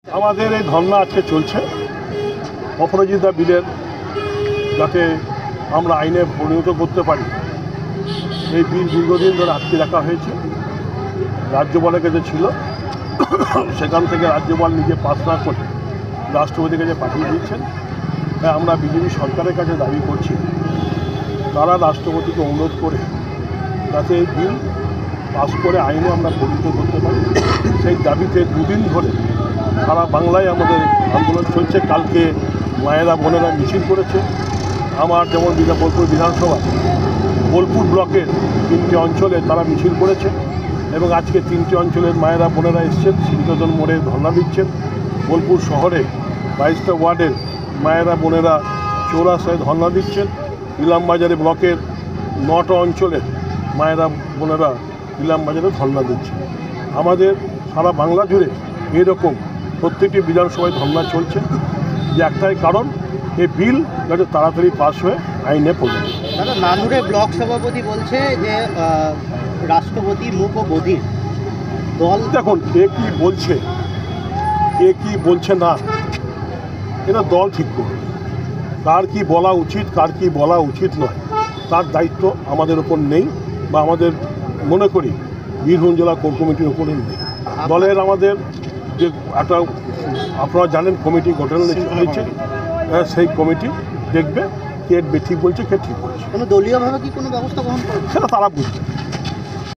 আমাদের এই ধর্না আজকে চলছে অপরাজিতা বিলের যাতে আমরা আইনে পরিণত করতে পারি। এই বিল দীর্ঘদিন ধরে আটকে রাখা হয়েছে, রাজ্যপালের কাছে ছিল, সেখান থেকে রাজ্যপাল নিজে পাস না করে রাষ্ট্রপতির কাছে পাঠিয়ে দিয়েছেন। তাই আমরা বিজেপি সরকারের কাছে দাবি করছি তারা রাষ্ট্রপতিকে অনুরোধ করে যাতে এই বিল পাস করে আইনে আমরা পরিণত করতে পারি। সেই দাবিতে দুদিন ধরে সারা বাংলায় আমাদের আন্দোলন চলছে। কালকে মায়েরা বোনেরা মিছিল করেছে। আমার যেমন বোলপুর বিধানসভা বোলপুর ব্লকের 3টে অঞ্চলে তারা মিছিল করেছে এবং আজকে 3টে অঞ্চলের মায়েরা বোনেরা এসছেন, শ্রীনিকেতন মোড়ে ধর্ণা দিচ্ছেন। বোলপুর শহরে 22টা ওয়ার্ডের মায়েরা বোনেরা চৌরাস্তায় ধর্ণা দিচ্ছেন। ইলামবাজারে ব্লকের 9টা অঞ্চলের মায়েরা বোনেরা ইলামবাজারে ধর্ণা দিচ্ছেন। আমাদের সারা বাংলা জুড়ে এরকম প্রত্যেকটি বিধানসভায় ধর্ণা চলছে, যে একটাই কারণ এই বিল যাতে তাড়াতাড়ি পাস হয়ে আইনে পরিণত। দাদা, নানুরে ব্লক সভাপতি বলছে যে রাষ্ট্রপতি মুখ ও বধির দল। দেখুন, কে কী বলছে কে কী বলছে না, এটা দল ঠিক করবে। কার কী বলা উচিত কার কী বলা উচিত নয় তার দায়িত্ব আমাদের ওপর নেই, বা আমাদের মনে করি বীরভূম জেলা কোর কমিটির ওপরে নেই। দলের আমাদের যে একটা আপনারা জানেন কমিটি গঠন হয়েছে, সেই কমিটি দেখবে কে ঠিক বলছে কে ঠিক বলছে। কোনো দলীয়ভাবে কি কোনো ব্যবস্থা গ্রহণ করবে সেটা তারা বুঝবে।